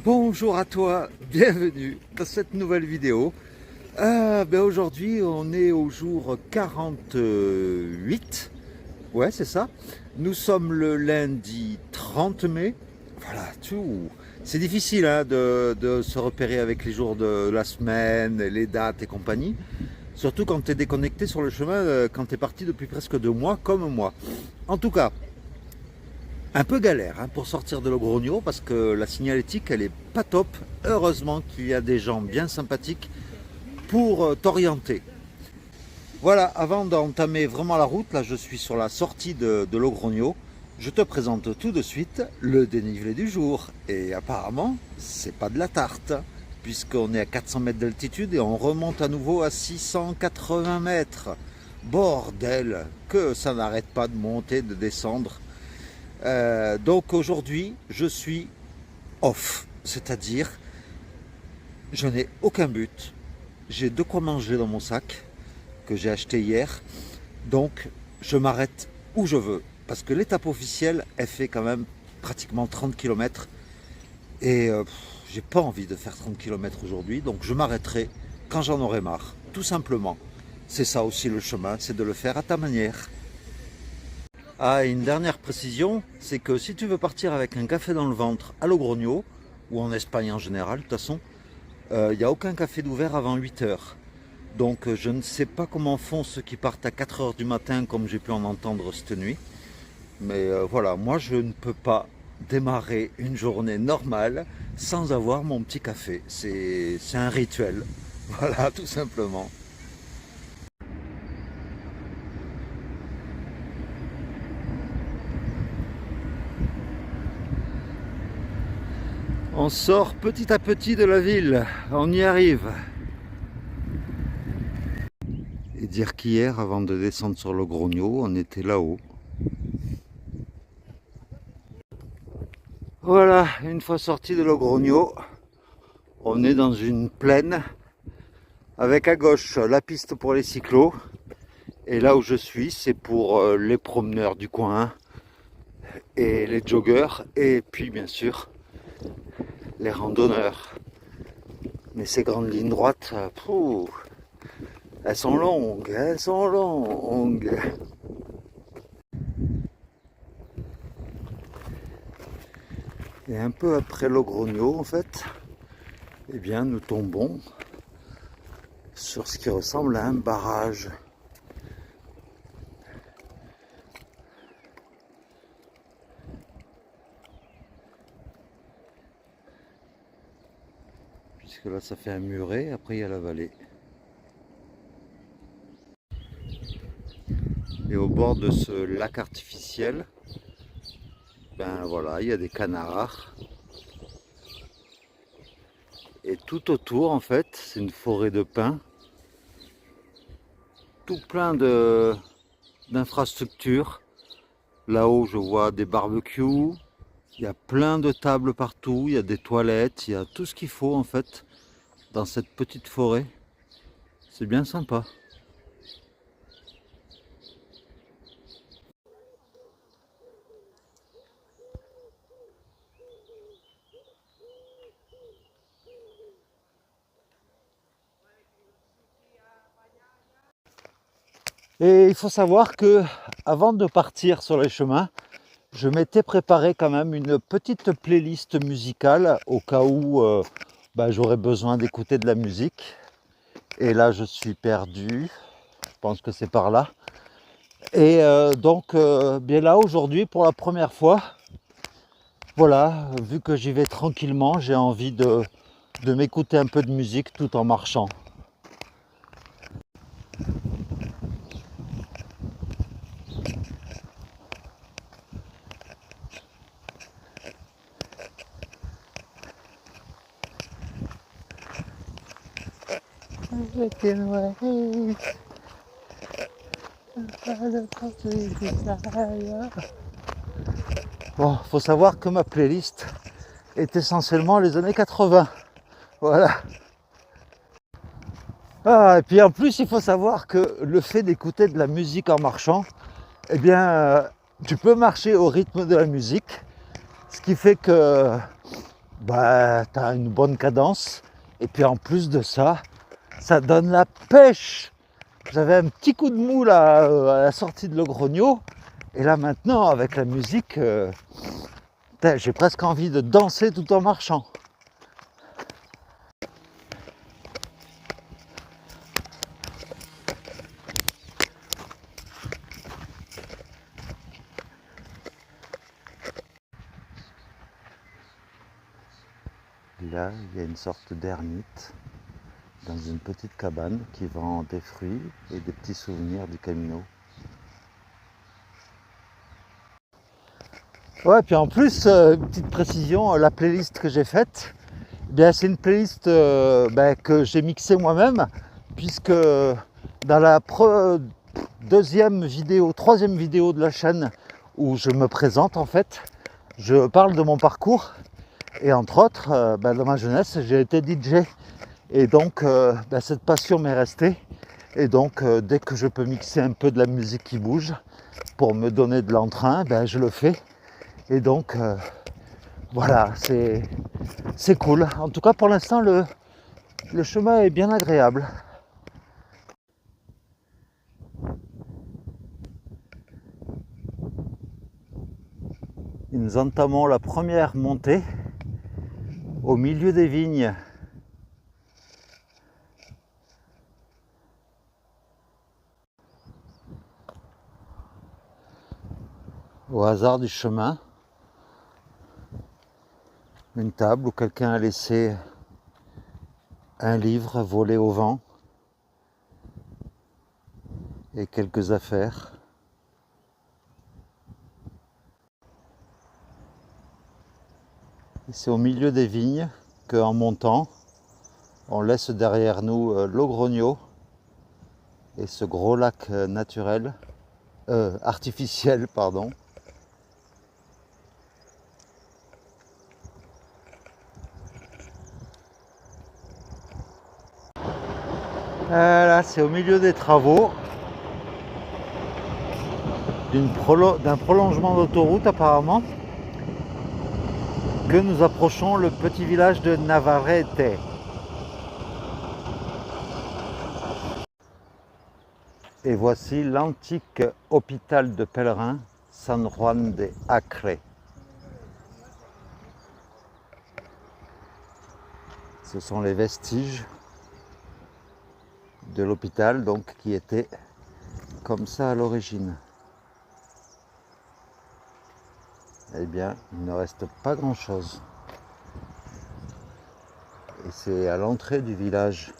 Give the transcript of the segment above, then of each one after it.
Bonjour à toi, bienvenue dans cette nouvelle vidéo. Aujourd'hui on est au jour 48, ouais c'est ça. Nous sommes le lundi 30 mai. Voilà, tout. C'est difficile hein, de se repérer avec les jours de la semaine, les dates et compagnie. Surtout quand tu es déconnecté sur le chemin, quand tu es parti depuis presque 2 mois comme moi. En tout cas, un peu galère hein, pour sortir de Logrogno parce que la signalétique elle est pas top. Heureusement qu'il y a des gens bien sympathiques pour t'orienter. Voilà, avant d'entamer vraiment la route, là je suis sur la sortie de Logrogno. Je te présente tout de suite le dénivelé du jour. Et apparemment, c'est pas de la tarte, puisqu'on est à 400 mètres d'altitude et on remonte à nouveau à 680 mètres. Bordel, que ça n'arrête pas de monter, de descendre. Donc aujourd'hui, je suis off, c'est-à-dire, je n'ai aucun but. J'ai de quoi manger dans mon sac, que j'ai acheté hier. Donc, je m'arrête où je veux. Parce que l'étape officielle, elle fait quand même pratiquement 30 km. Et j'ai pas envie de faire 30 km aujourd'hui. Donc je m'arrêterai quand j'en aurai marre. Tout simplement. C'est ça aussi le chemin, c'est de le faire à ta manière. Ah, et une dernière précision, c'est que si tu veux partir avec un café dans le ventre à Logrogno, ou en Espagne en général, de toute façon, il n'y a aucun café d'ouvert avant 8 heures. Donc je ne sais pas comment font ceux qui partent à 4 heures du matin, comme j'ai pu en entendre cette nuit. Mais voilà, moi je ne peux pas démarrer une journée normale sans avoir mon petit café. C'est un rituel. Voilà, tout simplement. On sort petit à petit de la ville. On y arrive. Et dire qu'hier, avant de descendre sur Logrogno, on était là-haut. Voilà, une fois sorti de Logrogno, on est dans une plaine avec à gauche la piste pour les cyclos et là où je suis c'est pour les promeneurs du coin et les joggeurs et puis bien sûr les randonneurs. Mais ces grandes lignes droites, elles sont longues, elles sont longues. Et un peu après Logrogno en fait, eh bien nous tombons sur ce qui ressemble à un barrage. Puisque là ça fait un muret, après il y a la vallée. Et au bord de ce lac artificiel, ben voilà, il y a des canards. Et tout autour en fait, c'est une forêt de pins. Tout plein d'infrastructures. Là-haut, je vois des barbecues. Il y a plein de tables partout. Il y a des toilettes. Il y a tout ce qu'il faut en fait dans cette petite forêt. C'est bien sympa. Et il faut savoir que avant de partir sur les chemins, je m'étais préparé quand même une petite playlist musicale au cas où j'aurais besoin d'écouter de la musique. Et là, je suis perdu. Je pense que c'est par là. Et donc, bien là, aujourd'hui, pour la première fois, voilà, vu que j'y vais tranquillement, j'ai envie de m'écouter un peu de musique tout en marchant. Bon, faut savoir que ma playlist est essentiellement les années 80. Voilà. Ah, et puis en plus, il faut savoir que le fait d'écouter de la musique en marchant, eh bien, tu peux marcher au rythme de la musique, ce qui fait que bah, tu as une bonne cadence. Et puis en plus de ça, ça donne la pêche. J'avais un petit coup de mou là à la sortie de Logrogno. Et là maintenant, avec la musique, j'ai presque envie de danser tout en marchant. Là, il y a une sorte d'ermite dans une petite cabane qui vend des fruits et des petits souvenirs du Camino. Ouais, puis en plus, une petite précision, la playlist que j'ai faite, eh bien, c'est une playlist que j'ai mixée moi-même, puisque dans la troisième vidéo de la chaîne où je me présente en fait, je parle de mon parcours et entre autres, dans ma jeunesse, j'ai été DJ et donc cette passion m'est restée et donc dès que je peux mixer un peu de la musique qui bouge pour me donner de l'entrain, je le fais et donc voilà, c'est cool. En tout cas, pour l'instant, le chemin est bien agréable. Nous entamons la première montée au milieu des vignes. Au hasard du chemin, une table où quelqu'un a laissé un livre volé au vent et quelques affaires. Et c'est au milieu des vignes qu'en montant, on laisse derrière nous Logrogno et ce gros lac naturel, artificiel, pardon. Là, c'est au milieu des travaux d'un prolongement d'autoroute apparemment que nous approchons le petit village de Navarrete. Et voici l'antique hôpital de pèlerins San Juan de Acre. Ce sont les vestiges de l'hôpital donc qui était comme ça à l'origine. Eh bien, il ne reste pas grand-chose. Et c'est à l'entrée du village.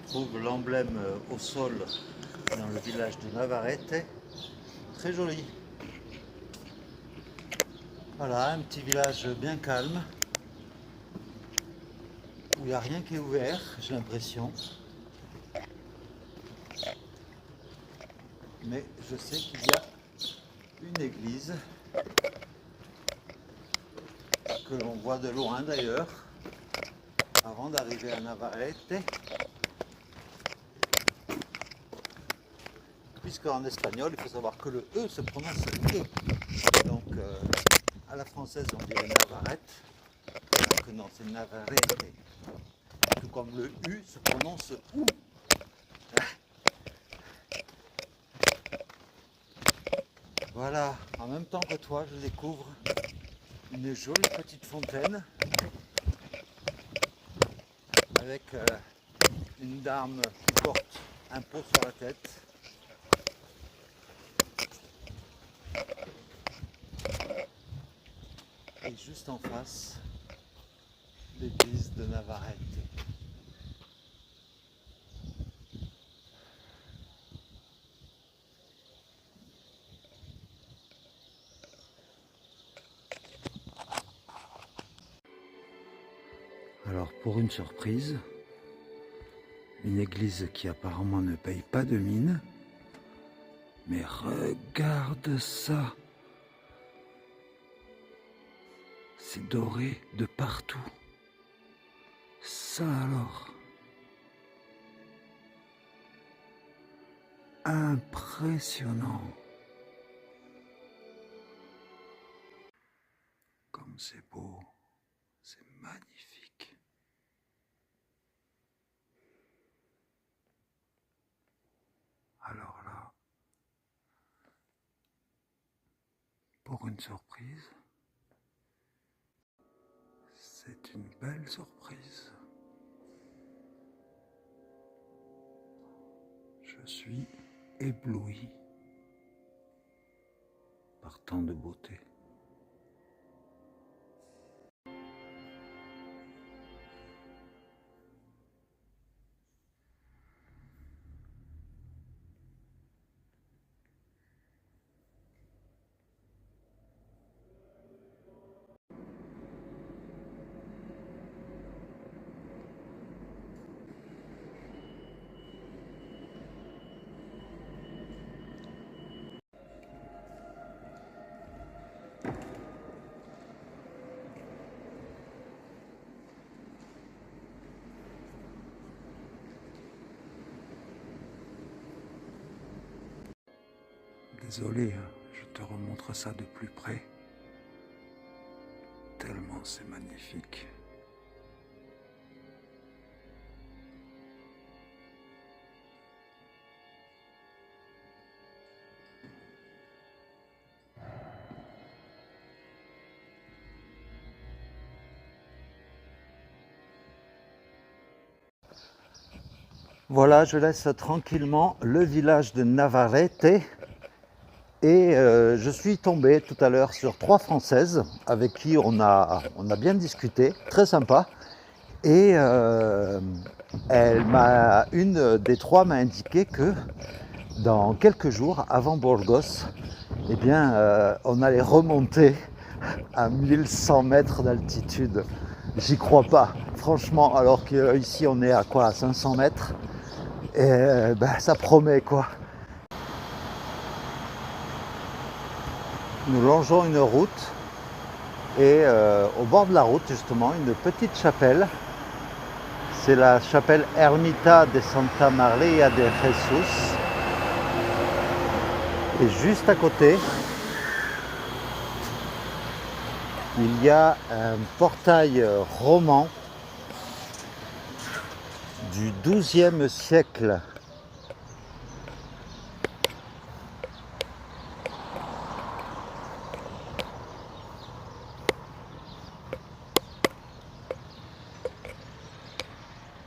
On trouve l'emblème au sol dans le village de Navarrete. Très joli. Voilà, un petit village bien calme, où il n'y a rien qui est ouvert, j'ai l'impression. Mais je sais qu'il y a une église, que l'on voit de loin d'ailleurs, avant d'arriver à Navarrete. Puisqu'en espagnol, il faut savoir que le E se prononce E. Donc, à la française, on dirait Navarrete. Alors que non, c'est Navarrete. Tout comme le U se prononce OU. Voilà, en même temps que toi, je découvre une jolie petite fontaine avec une dame qui porte un pot sur la tête. Et juste en face, l'église de Navarrete. Alors pour une surprise, Une église qui apparemment ne paye pas de mine. Mais regarde ça! C'est doré de partout. Ça alors! Impressionnant! Comme c'est beau, c'est magnifique. Alors là, pour une surprise, c'est une belle surprise. Je suis ébloui par tant de beauté. Désolé, je te remontre ça de plus près. Tellement c'est magnifique. Voilà, je laisse tranquillement le village de Navarrete et je suis tombé tout à l'heure sur 3 Françaises avec qui on a bien discuté, très sympa. Et une des 3 m'a indiqué que dans quelques jours, avant Burgos, eh bien, on allait remonter à 1100 mètres d'altitude. J'y crois pas, franchement, alors qu'ici on est à quoi, à 500 mètres. Et ben, ça promet quoi. Nous longeons une route et au bord de la route justement une petite chapelle. C'est la chapelle Ermita de Santa Maria de Jesus. Et juste à côté, il y a un portail roman du XIIe siècle.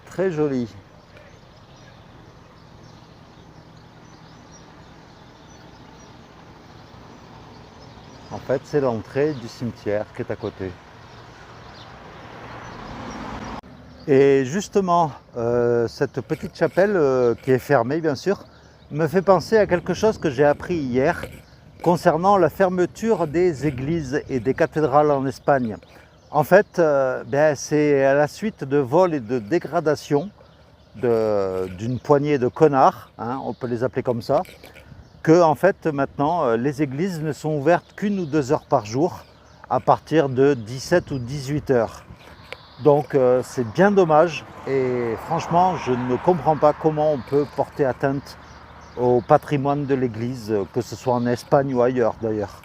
Très joli. En fait, c'est l'entrée du cimetière qui est à côté. Et justement, cette petite chapelle qui est fermée, bien sûr, me fait penser à quelque chose que j'ai appris hier concernant la fermeture des églises et des cathédrales en Espagne. En fait, c'est à la suite de vols et de dégradations d'une poignée de connards, hein, on peut les appeler comme ça, que en fait maintenant les églises ne sont ouvertes qu'1 ou 2 heures par jour à partir de 17 ou 18 heures. Donc c'est bien dommage et franchement je ne comprends pas comment on peut porter atteinte au patrimoine de l'église, que ce soit en Espagne ou ailleurs d'ailleurs.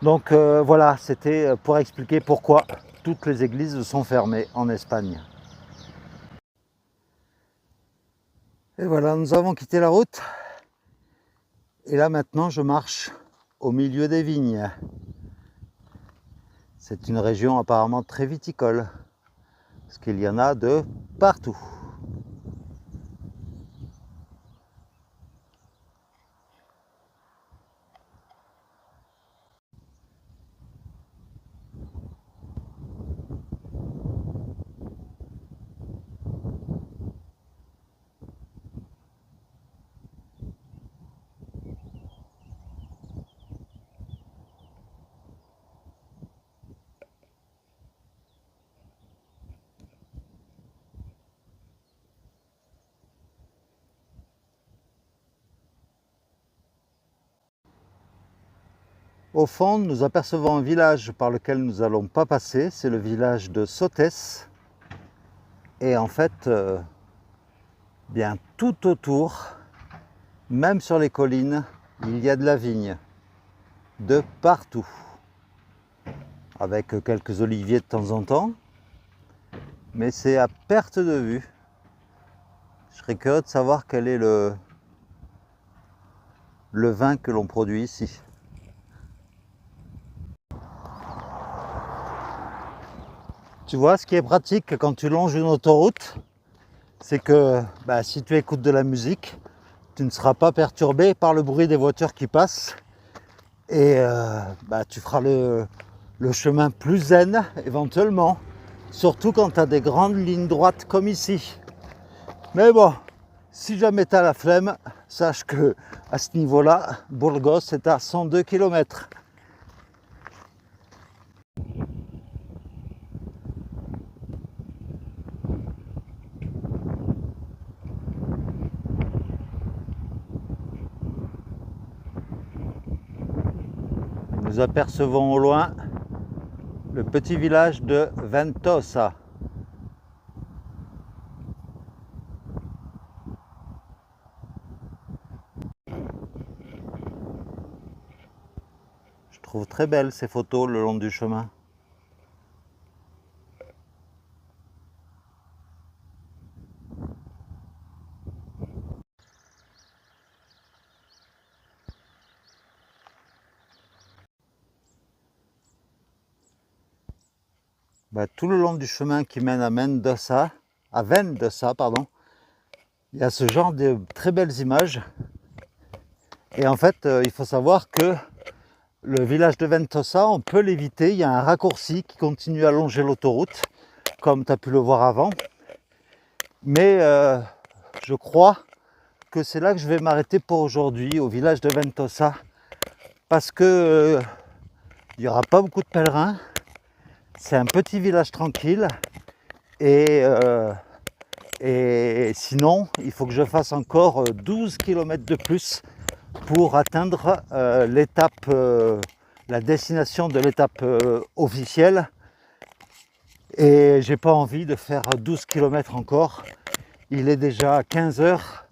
Donc voilà, c'était pour expliquer pourquoi toutes les églises sont fermées en Espagne. Et voilà, nous avons quitté la route. Et là maintenant je marche au milieu des vignes. C'est une région apparemment très viticole, parce qu'il y en a de partout. Au fond, nous apercevons un village par lequel nous n'allons pas passer, c'est le village de Sotès. Et en fait, bien tout autour, même sur les collines, il y a de la vigne, de partout, avec quelques oliviers de temps en temps, mais c'est à perte de vue. Je serais curieux de savoir quel est le vin que l'on produit ici. Tu vois, ce qui est pratique quand tu longes une autoroute, c'est que si tu écoutes de la musique, tu ne seras pas perturbé par le bruit des voitures qui passent et tu feras le chemin plus zen éventuellement, surtout quand tu as des grandes lignes droites comme ici. Mais bon, si jamais tu as la flemme, sache que à ce niveau-là, Burgos est à 102 km. Nous apercevons au loin le petit village de Ventosa. Je trouve très belles ces photos le long du chemin. Tout le long du chemin qui mène à Ventosa, pardon, il y a ce genre de très belles images. Et en fait, il faut savoir que le village de Ventosa, on peut l'éviter. Il y a un raccourci qui continue à longer l'autoroute, comme tu as pu le voir avant. Mais je crois que c'est là que je vais m'arrêter pour aujourd'hui, au village de Ventosa, parce que il n'y aura pas beaucoup de pèlerins. C'est un petit village tranquille et sinon, il faut que je fasse encore 12 km de plus pour atteindre la destination de l'étape officielle. Et j'ai pas envie de faire 12 km encore. Il est déjà 15 heures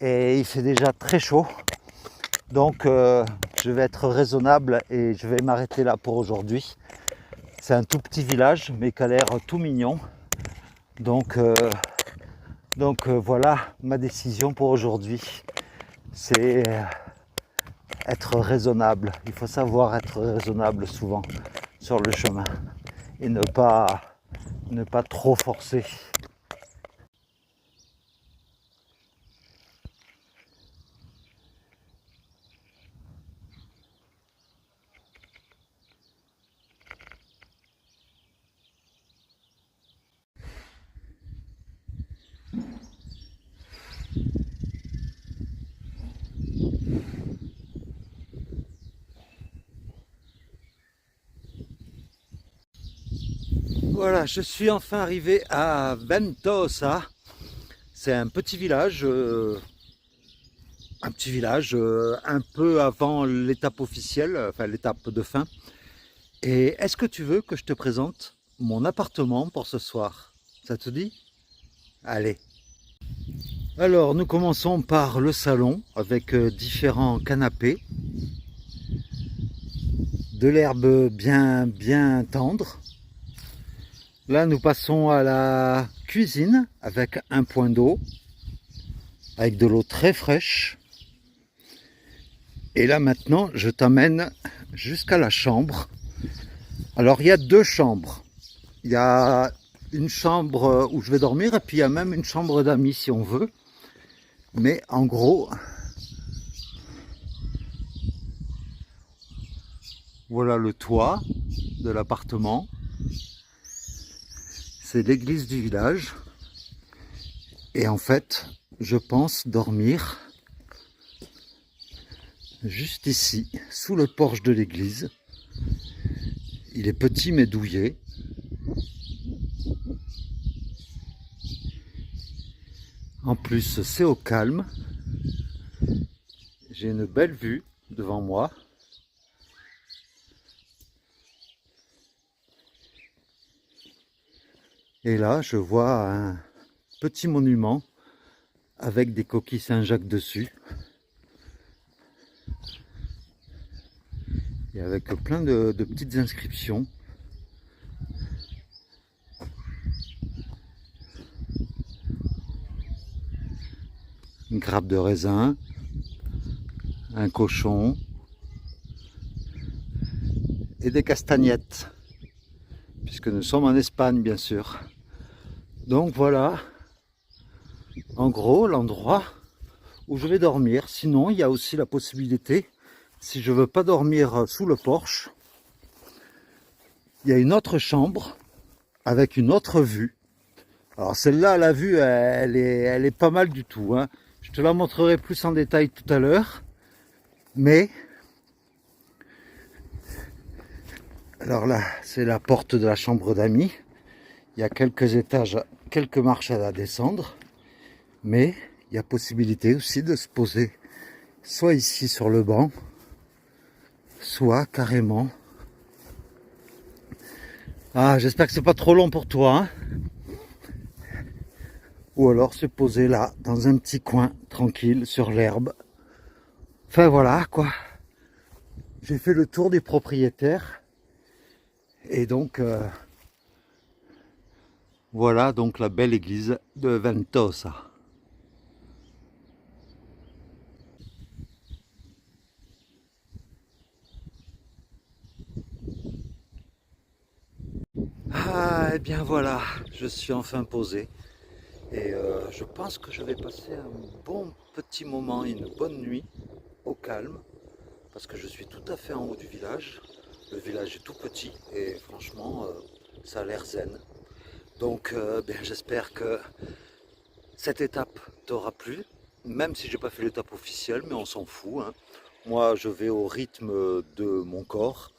et il fait déjà très chaud. Donc je vais être raisonnable et je vais m'arrêter là pour aujourd'hui. C'est un tout petit village mais qui a l'air tout mignon. Donc voilà ma décision pour aujourd'hui. C'est être raisonnable. Il faut savoir être raisonnable souvent sur le chemin et ne pas trop forcer. Voilà, je suis enfin arrivé à Ventosa. C'est un petit village, un peu avant l'étape officielle, enfin l'étape de fin. Et est-ce que tu veux que je te présente mon appartement pour ce soir? Ça te dit? Allez. Alors, nous commençons par le salon avec différents canapés, de l'herbe bien tendre. Là, nous passons à la cuisine avec un point d'eau, avec de l'eau très fraîche. Et là, maintenant, je t'emmène jusqu'à la chambre. Alors, il y a deux chambres. Il y a une chambre où je vais dormir et puis il y a même une chambre d'amis si on veut. Mais en gros, voilà le toit de l'appartement. C'est l'église du village. Et en fait, je pense dormir juste ici, sous le porche de l'église. Il est petit mais douillet. En plus, c'est au calme. J'ai une belle vue devant moi. Et là, je vois un petit monument avec des coquilles Saint-Jacques dessus. Et avec plein de petites inscriptions. Une grappe de raisin, un cochon et des castagnettes, puisque nous sommes en Espagne bien sûr. Donc voilà, en gros l'endroit où je vais dormir. Sinon il y a aussi la possibilité, si je veux pas dormir sous le porche, il y a une autre chambre avec une autre vue. Alors celle-là, la vue, elle est pas mal du tout, hein. Je te la montrerai plus en détail tout à l'heure. Mais, alors là, c'est la porte de la chambre d'amis. Il y a quelques étages, quelques marches à descendre. Mais il y a possibilité aussi de se poser soit ici sur le banc, soit carrément. Ah, j'espère que c'est pas trop long pour toi, hein. Ou alors se poser là, dans un petit coin, tranquille, sur l'herbe. Enfin voilà, quoi. J'ai fait le tour des propriétaires. Et donc, voilà donc la belle église de Ventosa. Ah, et bien voilà, je suis enfin posé. Et je pense que je vais passer un bon petit moment, une bonne nuit, au calme. Parce que je suis tout à fait en haut du village. Le village est tout petit et franchement, ça a l'air zen. Donc, bien, j'espère que cette étape t'aura plu. Même si j'ai pas fait l'étape officielle, mais on s'en fout, hein. Moi, je vais au rythme de mon corps.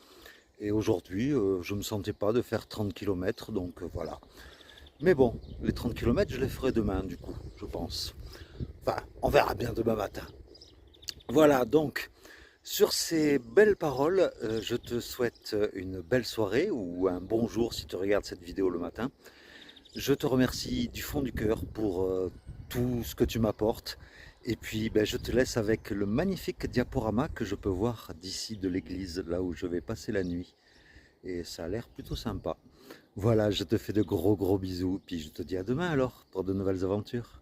Et aujourd'hui, je ne me sentais pas de faire 30 km, donc voilà. Mais bon, les 30 km, je les ferai demain, du coup, je pense. Enfin, on verra bien demain matin. Voilà, donc, sur ces belles paroles, je te souhaite une belle soirée ou un bon jour si tu regardes cette vidéo le matin. Je te remercie du fond du cœur pour tout ce que tu m'apportes. Et puis, ben, je te laisse avec le magnifique diaporama que je peux voir d'ici de l'église, là où je vais passer la nuit. Et ça a l'air plutôt sympa. Voilà, je te fais de gros bisous, puis je te dis à demain alors, pour de nouvelles aventures.